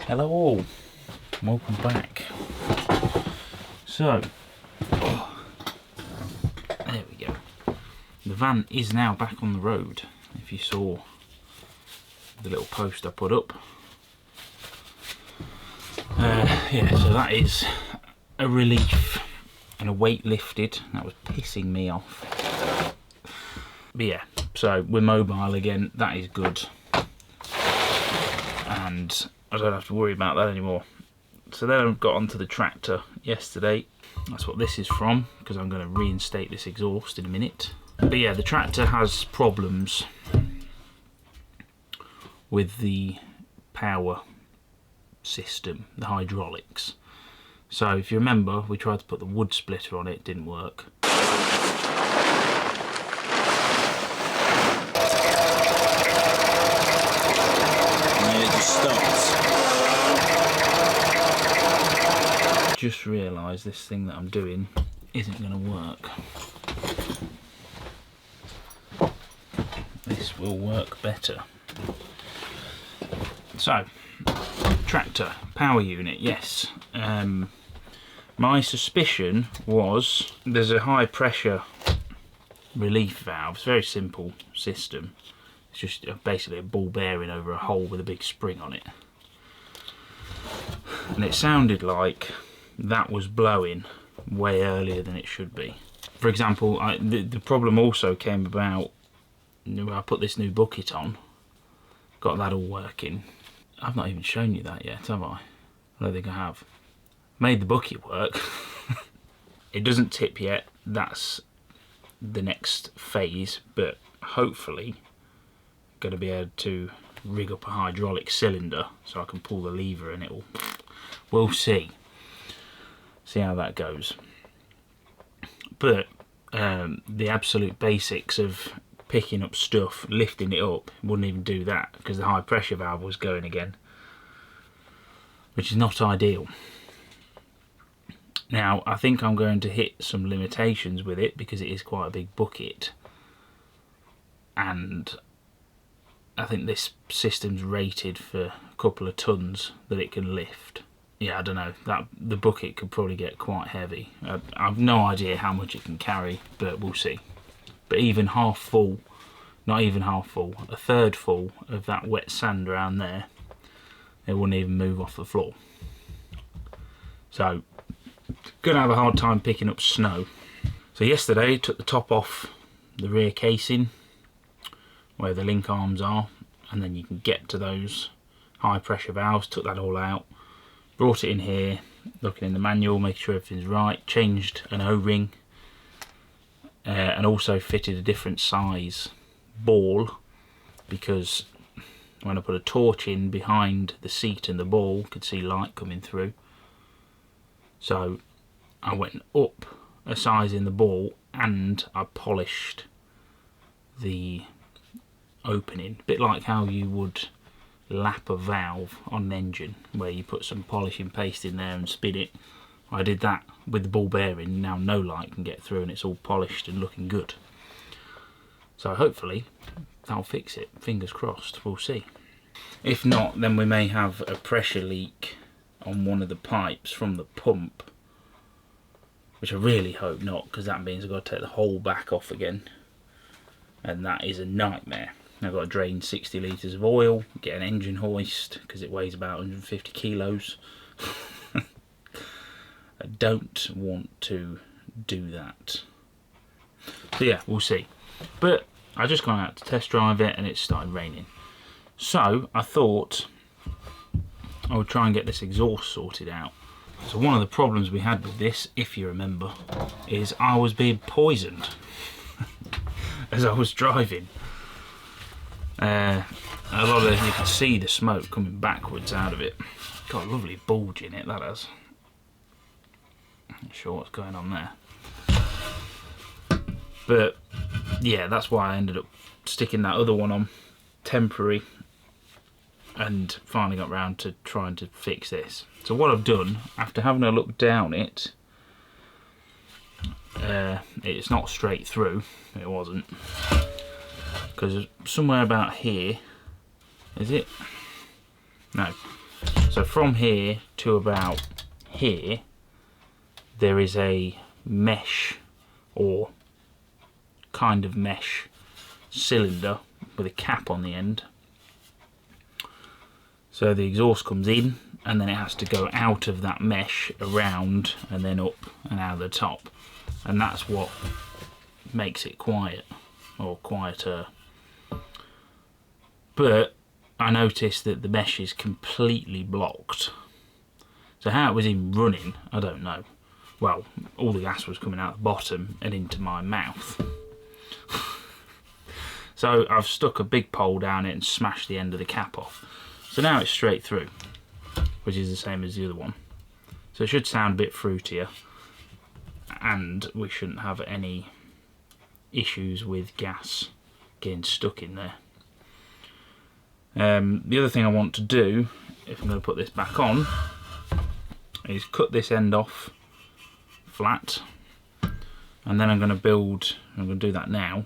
Hello all, welcome back. So, there we go. The van is now back on the road. If you saw the little post I put up. Yeah, so that is a relief and a weight lifted. That was pissing me off. But yeah, so we're mobile again, that is good. And I don't have to worry about that anymore. So then I got onto the tractor yesterday. That's what this is from, because I'm going to reinstate this exhaust in a minute. But yeah, the tractor has problems with the power system, the hydraulics. So if you remember, we tried to put the wood splitter on it, it didn't work. Just realised this thing that I'm doing isn't going to work. This will work better. So, tractor, power unit, yes. My suspicion was there's a high pressure relief valve. It's a very simple system. It's just basically a ball bearing over a hole with a big spring on it. And it sounded like that was blowing way earlier than it should be. For example, the problem also came about when I put this new bucket on, got that all working. I've not even shown you that yet, have I? I don't think I have. Made the bucket work. It doesn't tip yet, that's the next phase, but hopefully going to be able to rig up a hydraulic cylinder so I can pull the lever and it'll, we'll see how that goes. But the absolute basics of picking up stuff, lifting it up, wouldn't even do that because the high pressure valve was going again, which is not ideal. Now I think I'm going to hit some limitations with it because it is quite a big bucket, and I think this system's rated for a couple of tons that it can lift. Yeah, I don't know, that the bucket could probably get quite heavy. I've no idea how much it can carry, but we'll see. But even half full, not even half full, a third full of that wet sand around there, it wouldn't even move off the floor. So, gonna have a hard time picking up snow. So yesterday, took the top off the rear casing, where the link arms are, and then you can get to those high pressure valves, took that all out. Brought it in here, looking in the manual, making sure everything's right, changed an O-ring, and also fitted a different size ball, because when I put a torch in behind the seat and the ball, I could see light coming through. So I went up a size in the ball and I polished the opening, a bit like how you would lap a valve on an engine where you put some polishing paste in there and spin it. I did that with the ball bearing, now no light can get through and it's all polished and looking good. So hopefully that'll fix it, fingers crossed, we'll see. If not, then we may have a pressure leak on one of the pipes from the pump, which I really hope not, because that means I've got to take the whole back off again, and that is a nightmare. I've got to drain 60 litres of oil, get an engine hoist because it weighs about 150 kilos. I don't want to do that. So yeah, we'll see. But I just gone out to test drive it and it started raining. So I thought I would try and get this exhaust sorted out. So one of the problems we had with this, if you remember, is I was being poisoned as I was driving. A lot of, you can see the smoke coming backwards out of it. Got a lovely bulge in it, that has. Not sure what's going on there. But yeah, that's why I ended up sticking that other one on temporary, and finally got round to trying to fix this. So what I've done, after having a look down it, it's not straight through, it wasn't, because somewhere about here, is it? No. So from here to about here, there is a mesh, or kind of mesh, cylinder with a cap on the end. So the exhaust comes in, and then it has to go out of that mesh, around, and then up and out the top. And that's what makes it quiet, or quieter. But I noticed that the mesh is completely blocked. So how it was even running, I don't know. Well, all the gas was coming out the bottom and into my mouth. So I've stuck a big pole down it and smashed the end of the cap off. So now it's straight through, which is the same as the other one. So it should sound a bit fruitier, and we shouldn't have any issues with gas getting stuck in there. The other thing I want to do, if I'm going to put this back on, is cut this end off flat, and then I'm going to do that now,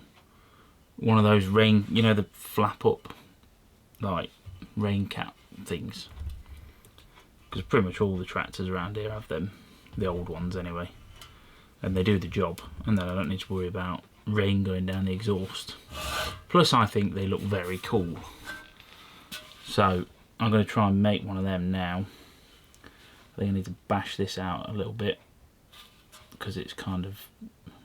one of those rain, you know, the flap up like rain cap things, because pretty much all the tractors around here have them, the old ones anyway, and they do the job, and then I don't need to worry about rain going down the exhaust. Plus I think they look very cool, so I'm going to try and make one of them now. I think I need to bash this out a little bit because it's kind of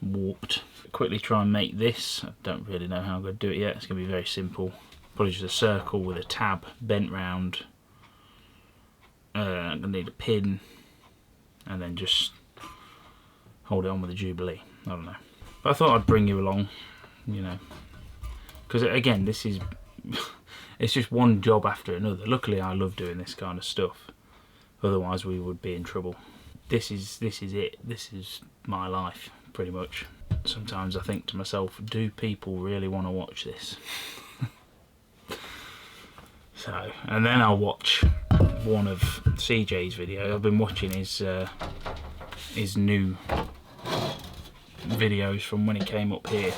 warped. Quickly try and make this. I don't really know how I'm going to do it yet. It's going to be very simple. Probably just a circle with a tab bent round. I'm going to need a pin, and then just hold it on with a Jubilee. I don't know. But I thought I'd bring you along, you know, because again, this is it's just one job after another. Luckily I love doing this kind of stuff, otherwise we would be in trouble. This is it. This is my life, pretty much. Sometimes I think to myself, do people really want to watch this? So, and then I'll watch one of CJ's videos. I've been watching his new videos from when he came up here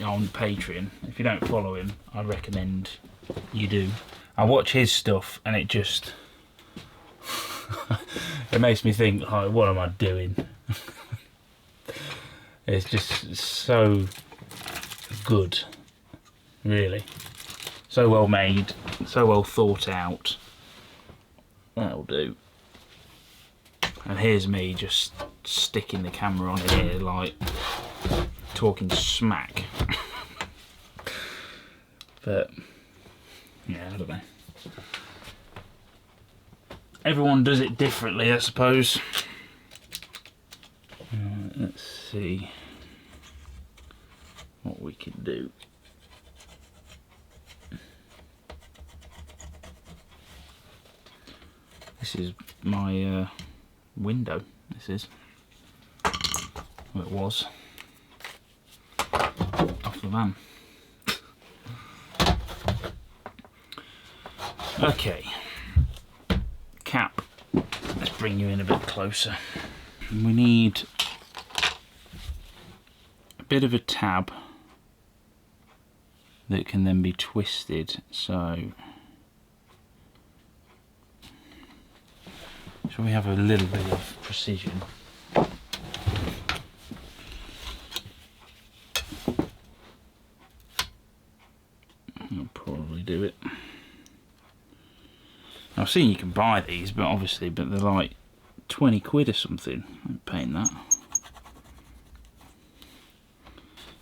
on Patreon. If you don't follow him, I recommend you do. I watch his stuff and it just it makes me think, like, what am I doing? It's just so good, really. So well made, so well thought out. That'll do. And here's me just sticking the camera on here, like talking smack. But yeah, I don't know. Everyone does it differently, I suppose. Let's see what we can do. This is my window. This is. Well, it was off the van. Okay. Cap. Let's bring you in a bit closer. We need a bit of a tab that can then be twisted, so we have a little bit of precision. I'll probably do it. I've seen you can buy these, but obviously, they're like 20 quid or something. I'm paying that.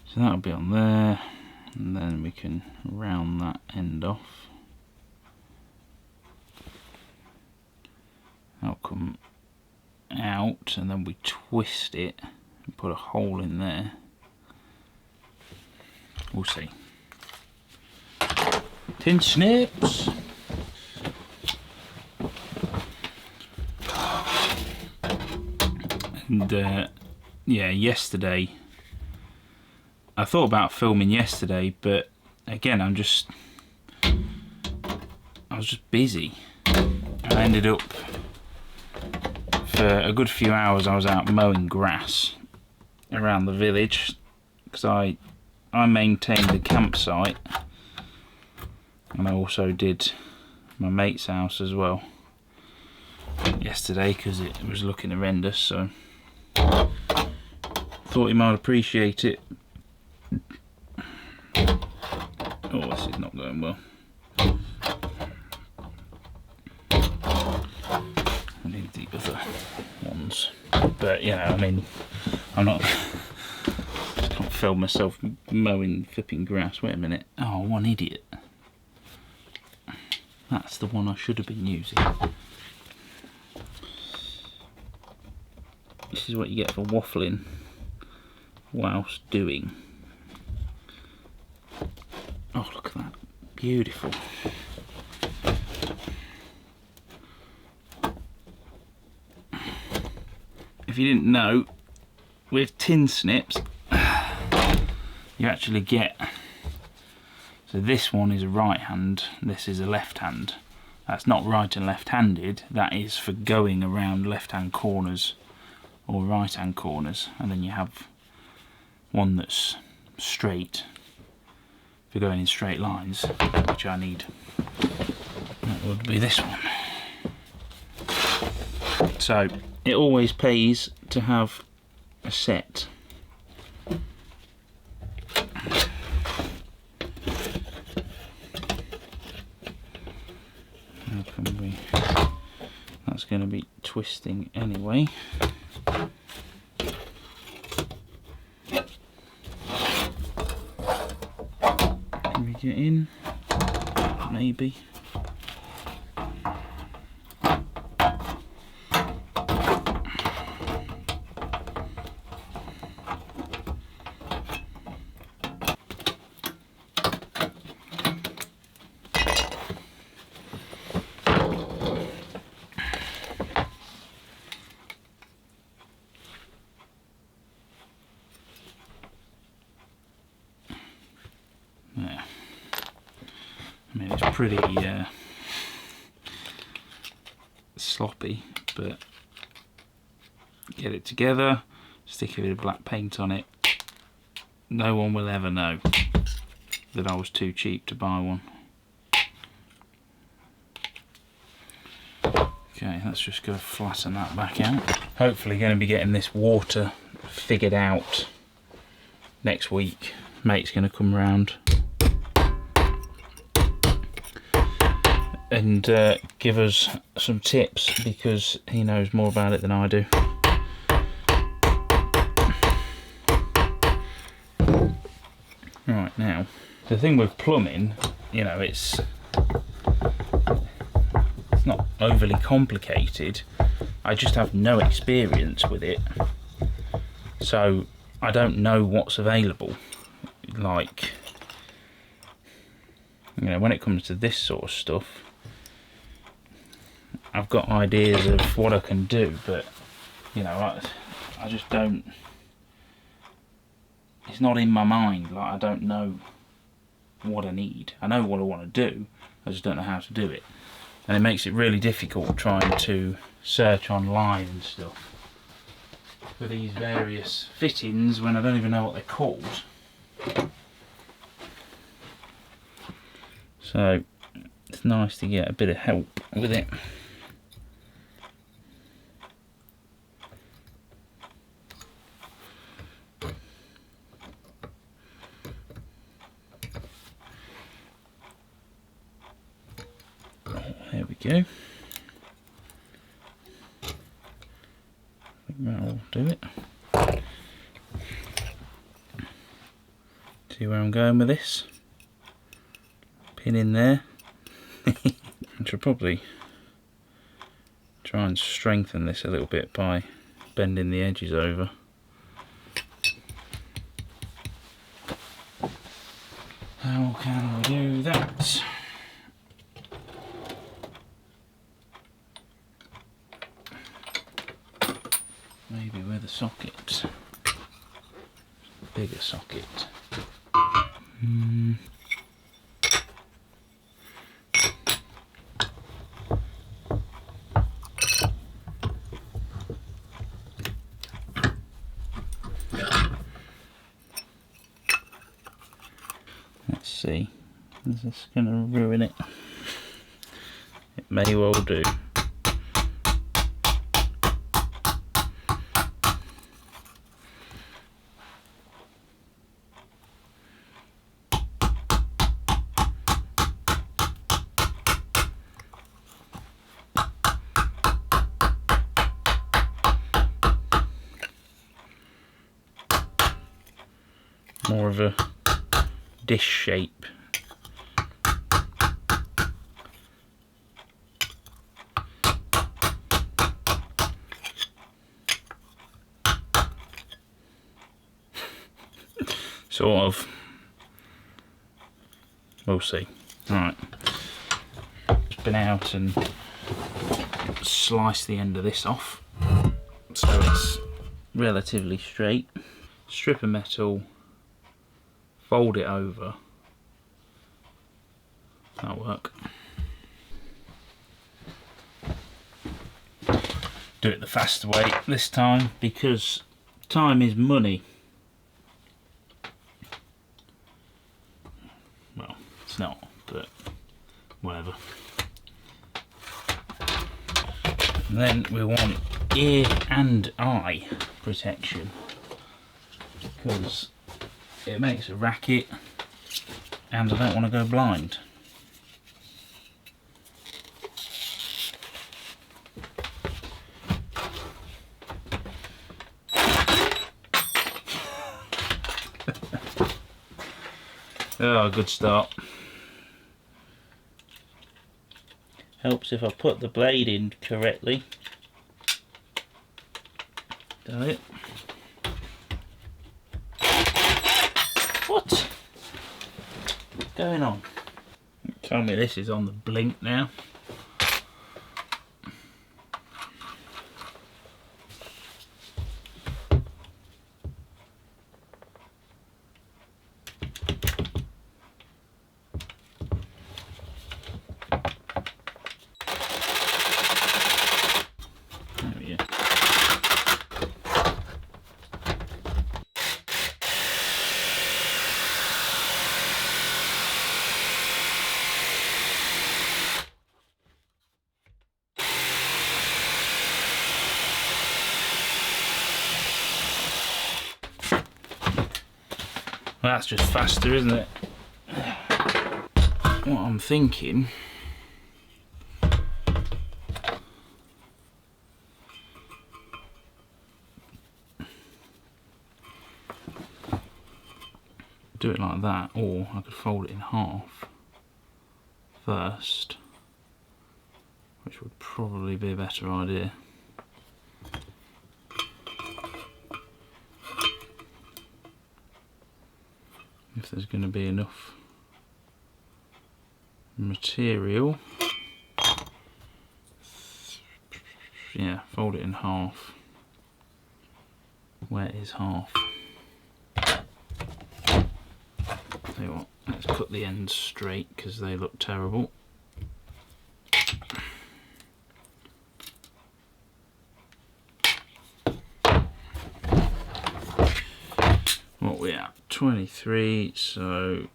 So that'll be on there, and then we can round that end off. That'll come out, and then we twist it and put a hole in there. We'll see. Tin snips. And yeah, yesterday I thought about filming yesterday, but again I was just busy. I ended up, for a good few hours I was out mowing grass around the village, because I maintained the campsite, and I also did my mate's house as well yesterday because it was looking horrendous, so thought he might appreciate it. Oh, this is not going well. I need the other ones, but you know, I mean, I'm not. I can't film myself mowing flipping grass. Wait a minute. Oh, one idiot. That's the one I should have been using. This is what you get for waffling whilst doing. Oh, look at that. Beautiful. If you didn't know, with tin snips, you actually get, so this one is a right hand, this is a left hand. That's not right and left handed, that is for going around left hand corners or right hand corners, and then you have one that's straight for going in straight lines, which I need. That would be this one. So it always pays to have a set. How can we? That's going to be twisting anyway. Can we get in? Maybe. Yeah. I mean, it's pretty sloppy, but get it together, stick a bit of black paint on it. No one will ever know that I was too cheap to buy one. Okay, let's just go flatten that back out. Hopefully going to be getting this water figured out next week. Mate's going to come round and give us some tips because he knows more about it than I do. Right, now the thing with plumbing, you know, it's not overly complicated. I just have no experience with it, so I don't know what's available. Like, you know, when it comes to this sort of stuff, I've got ideas of what I can do, but you know, I just don't, it's not in my mind. Like, I don't know what I need. I know what I want to do, I just don't know how to do it, and it makes it really difficult trying to search online and stuff for these various fittings when I don't even know what they're called. So it's nice to get a bit of help with it. There we go. I think that'll do it. See where I'm going with this? Pin in there. I should probably try and strengthen this a little bit by bending the edges over. How can we do that? Maybe with a socket, bigger socket. Let's see, is this going to ruin it? May well do. More of a dish shape. Sort of. We'll see. Right. Just been out and sliced the end of this off, so it's relatively straight. Strip of metal, fold it over. That'll work. Do it the faster way this time because time is money. Well, it's not, but whatever. And then we want ear and eye protection because it makes a racket and I don't want to go blind. Oh, good start. Helps if I put the blade in correctly. Done it. What's going on? Tell me this is on the blink now. Well, that's just faster, isn't it? What I'm thinking, do it like that, or I could fold it in half first, which would probably be a better idea. If there's going to be enough material. Yeah, fold it in half. Where is half? Tell you what, let's cut the ends straight because they look terrible. What we at? 23, so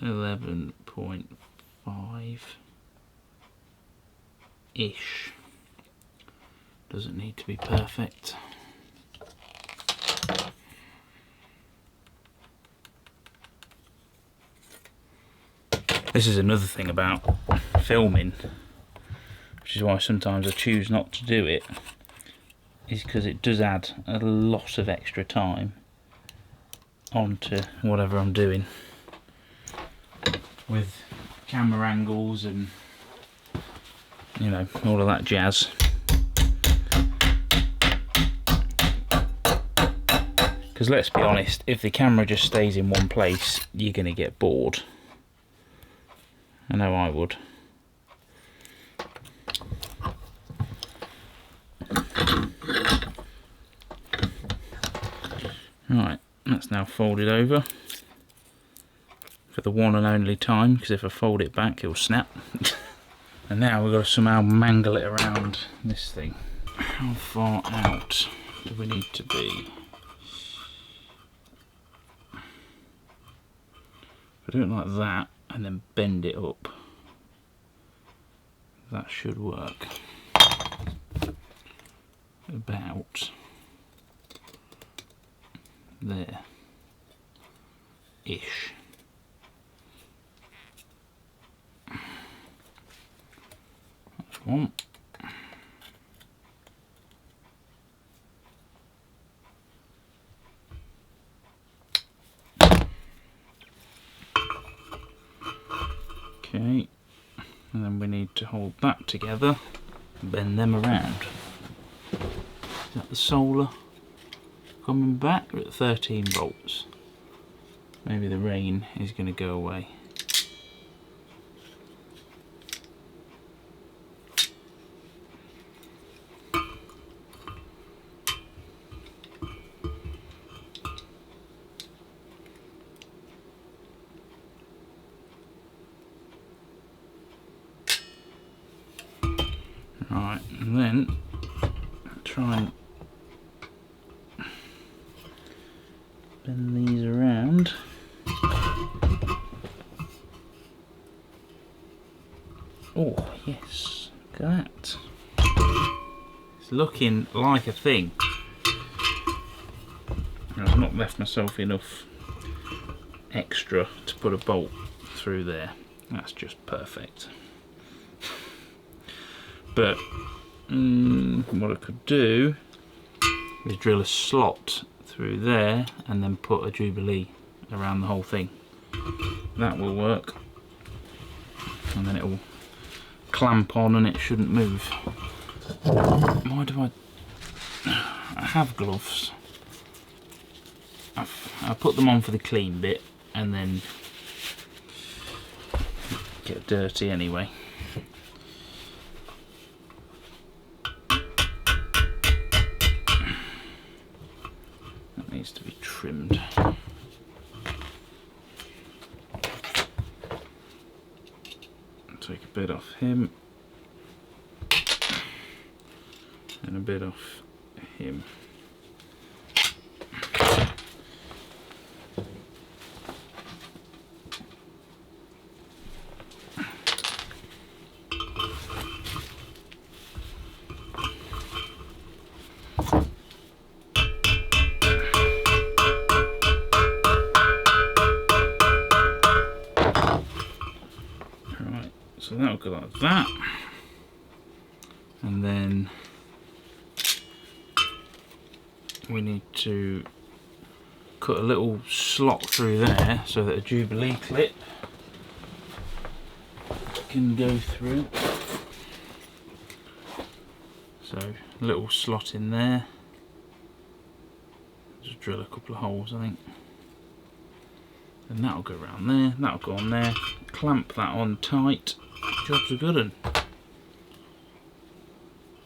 11.5 ish. Doesn't need to be perfect. This is another thing about filming, which is why sometimes I choose not to do it, is because it does add a lot of extra time onto whatever I'm doing with camera angles and, you know, all of that jazz. Because let's be honest, if the camera just stays in one place, you're going to get bored. I know I would. Right, that's now folded over for the one and only time, because if I fold it back it'll snap. And now we've got to somehow mangle it around this thing. How far out do we need to be? If I do it like that and then bend it up, that should work. About there ish. That's one. Okay, and then we need to hold that together and bend them around. Is that the solar coming back? We're at 13 volts. Maybe the rain is going to go away. Right, and then try and bend these around. Oh yes, look at that. It's looking like a thing. I've not left myself enough extra to put a bolt through there. That's just perfect. But what I could do is drill a slot through there and then put a Jubilee around the whole thing. That will work, and then it will clamp on and it shouldn't move. Why do I have gloves? I put them on for the clean bit and then get dirty anyway. Needs to be trimmed. Take a bit off him and a bit off him. So that'll go like that, and then we need to cut a little slot through there so that a Jubilee clip can go through. So a little slot in there, just drill a couple of holes I think, and that'll go around there, that'll go on there, clamp that on tight. Job's a good one.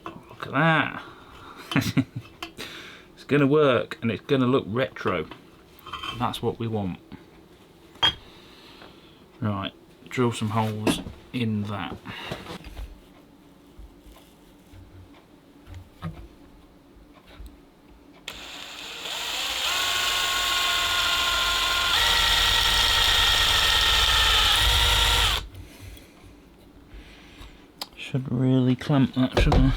Oh, look at that. It's going to work and it's going to look retro. That's what we want. Right, drill some holes in that. Should really clamp that, shouldn't I?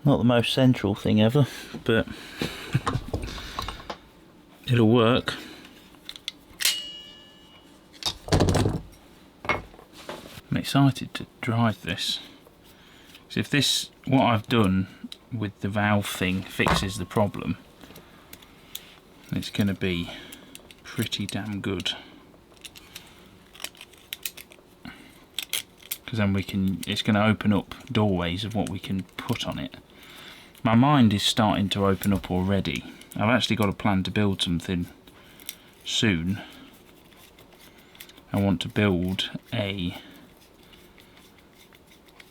Not the most central thing ever, but it'll work. I'm excited to drive this. So if this, what I've done with the valve thing, fixes the problem, it's going to be pretty damn good. Because then we can, it's going to open up doorways of what we can put on it. My mind is starting to open up already. I've actually got a plan to build something soon. I want to build a,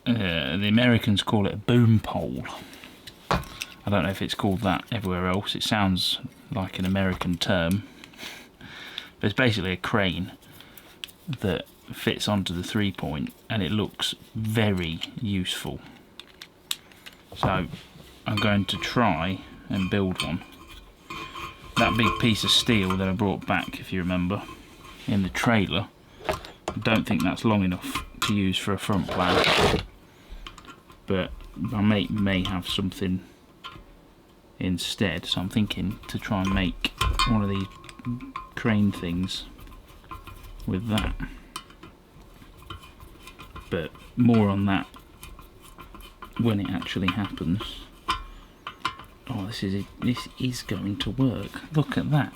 the Americans call it a boom pole. I don't know if it's called that everywhere else. It sounds like an American term. But it's basically a crane that fits onto the 3-point, and it looks very useful. So I'm going to try and build one. That big piece of steel that I brought back, if you remember, in the trailer, I don't think that's long enough to use for a front plan, but my mate may have something instead, so I'm thinking to try and make one of these crane things with that. But more on that when it actually happens. Oh, this is going to work. Look at that.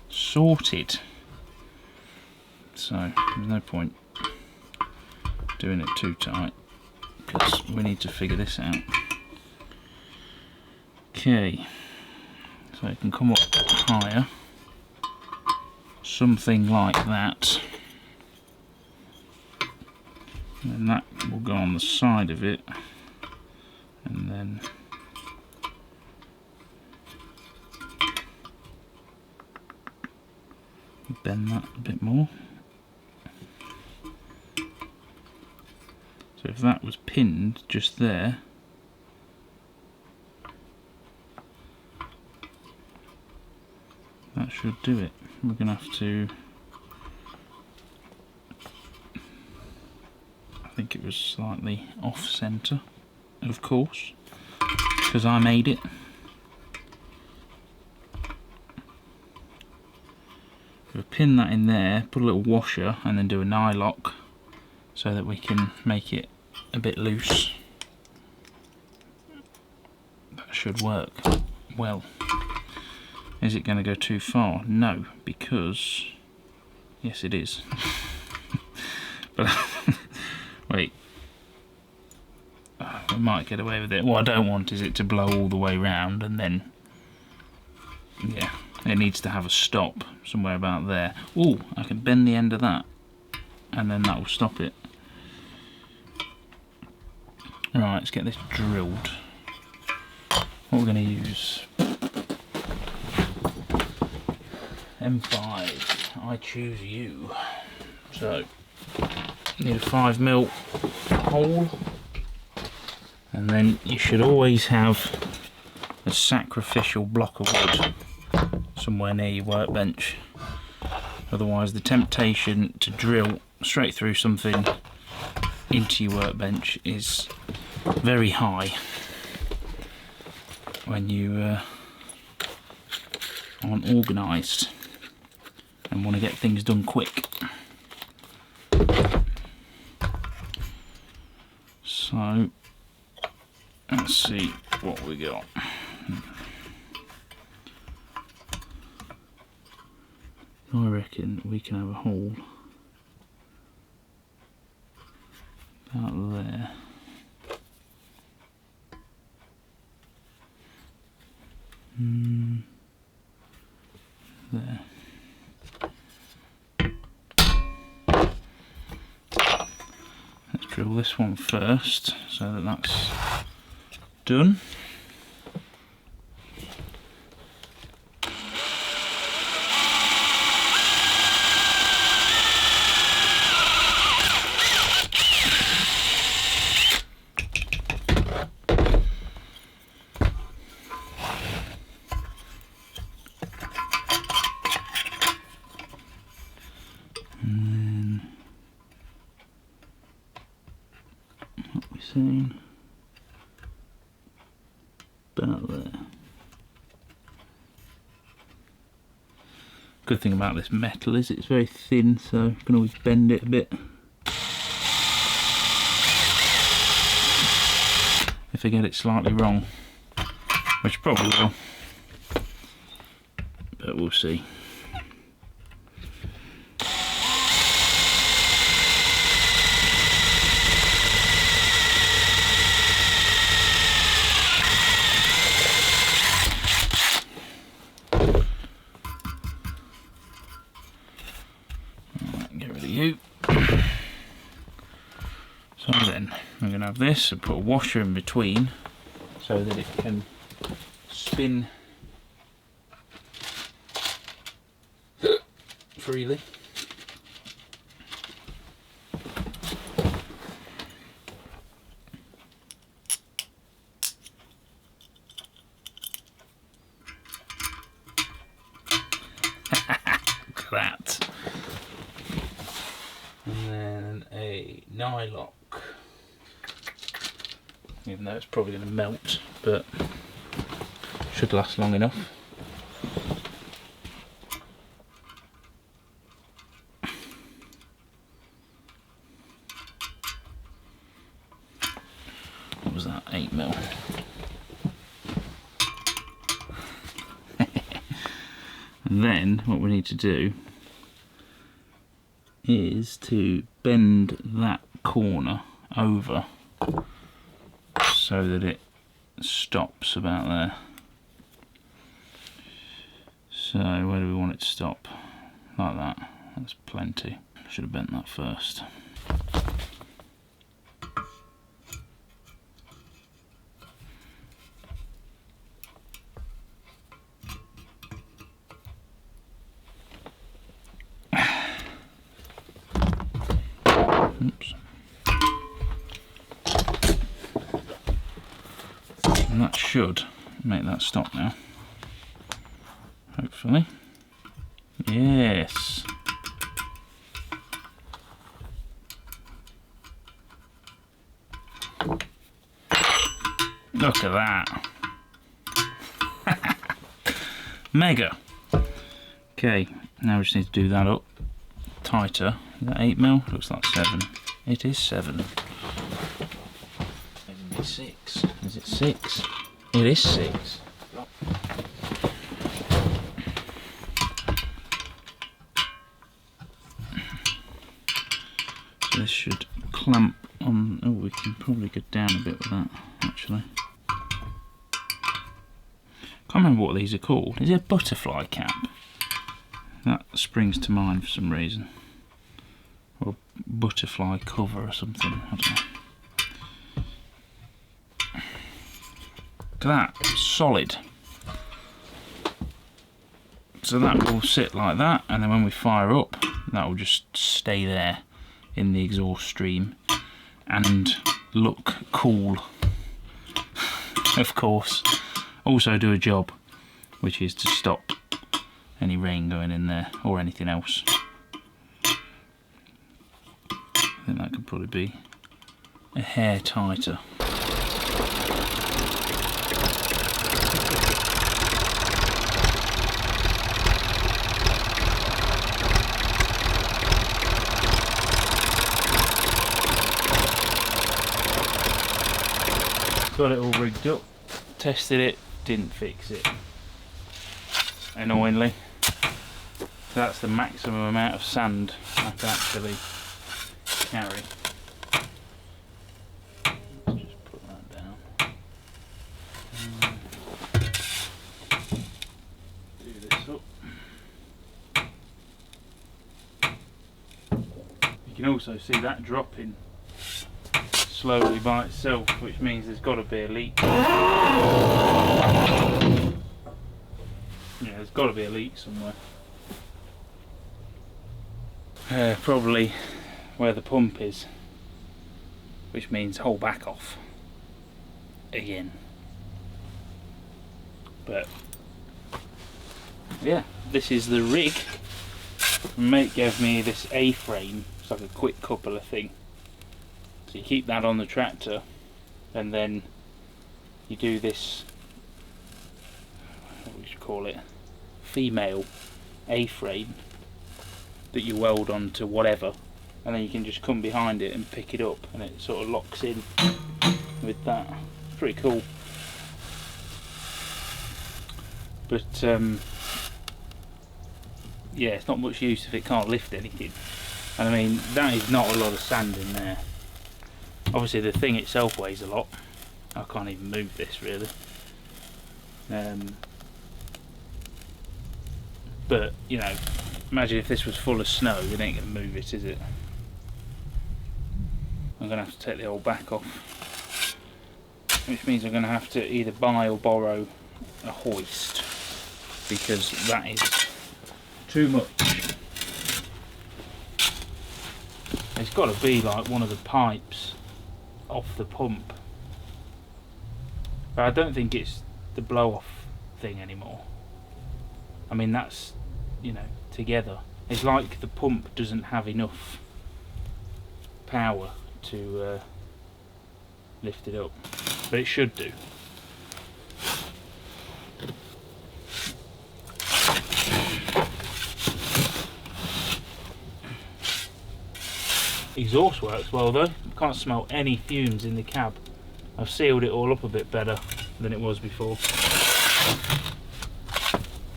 Sorted. So there's no point doing it too tight, because we need to figure this out. Okay, so it can come up higher, something like that, and that will go on the side of it, and then bend that a bit more. So if that was pinned just there, that should do it. We're going to have to, I think it was slightly off centre, of course, because I made it. We'll pin that in there, put a little washer, and then do a nylock so that we can make it a bit loose. That should work well. Is it going to go too far? No, because yes, it is. But wait, I might get away with it. What I don't want is it to blow all the way round, and then yeah, it needs to have a stop somewhere about there. Oh, I can bend the end of that, and then that will stop it. Right, let's get this drilled. What we're going to use, M5, I choose you. So, need a 5mm hole, and then you should always have a sacrificial block of wood somewhere near your workbench. Otherwise the temptation to drill straight through something into your workbench is very high when you aren't organised and want to get things done quick. So let's see what we got. I reckon we can have a hole about there. There. Let's drill this one first so that that's done. 13. About there. Good thing about this metal is it's very thin, so you can always bend it a bit. If I get it slightly wrong, which probably will, but we'll see. Get rid of you. So then I'm going to have this and put a washer in between so that it can spin freely. Look at that. And then a nylock. Even though it's probably going to melt, but should last long enough. What was that? 8mm. And then what we need to do is to bend that corner over so that it stops about there. So where do we want it to stop? Like that. That's plenty. Should have bent that first. Oops. And that should make that stop now. Hopefully. Yes. Look at that. Mega. Okay, now we just need to do that up tighter. Is that 8mm? Looks like 7. It is 7. Maybe 6. Is it 6? It is 6. So this should clamp on. Oh, we can probably go down a bit with that, actually. Can't remember what these are called. Is it a butterfly cap? That springs to mind for some reason. Or butterfly cover or something. I don't know. Look at that, solid. So that will sit like that, and then when we fire up, that will just stay there in the exhaust stream and look cool. Of course. Also do a job, which is to stop any rain going in there or anything else. I think that could probably be a hair tighter. Got it all rigged up, tested it, didn't fix it, annoyingly. So that's the maximum amount of sand I can actually carry. Let's just put that down. Do this up. You can also see that dropping slowly by itself, which means there's got to be a leak. Yeah, there's got to be a leak somewhere. Probably where the pump is, which means whole back off again. But yeah, this is the rig. Mate gave me this A-frame. It's like a quick coupler thing. So you keep that on the tractor and then you do this, what we should call it, female A-frame that you weld onto whatever, and then you can just come behind it and pick it up, and it sort of locks in with that. It's pretty cool. But yeah, it's not much use if it can't lift anything. And I mean, that is not a lot of sand in there. Obviously the thing itself weighs a lot. I can't even move this really. But you know, imagine if this was full of snow, it ain't going to move it, is it? I'm going to have to take the old back off, which means I'm going to have to either buy or borrow a hoist, because that is too much. It's got to be like one of the pipes off the pump, but I don't think it's the blow-off thing anymore. I mean, that's, you know, together. It's like the pump doesn't have enough power to lift it up, but it should do. Exhaust works well though. Can't smell any fumes in the cab. I've sealed it all up a bit better than it was before.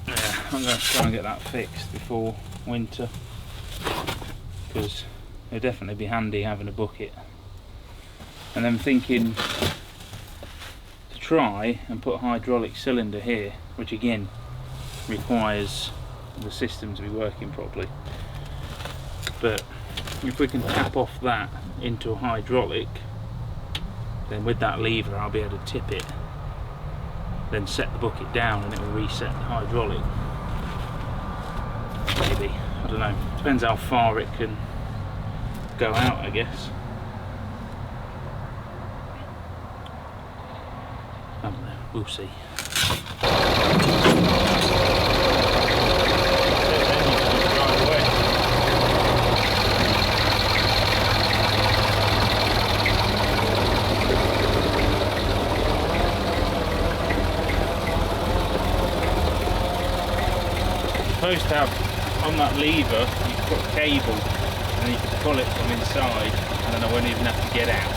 Yeah, I'm going to try and get that fixed before winter, because it'd definitely be handy having a bucket. And I'm thinking to try and put a hydraulic cylinder here, which again requires the system to be working properly. But if we can tap off that into a hydraulic, then with that lever I'll be able to tip it, then set the bucket down and it will reset the hydraulic. Maybe, I don't know, depends how far it can go out, I guess. I don't know, we'll see. Supposed to have on that lever, you put a cable and you can pull it from inside, and then I won't even have to get out.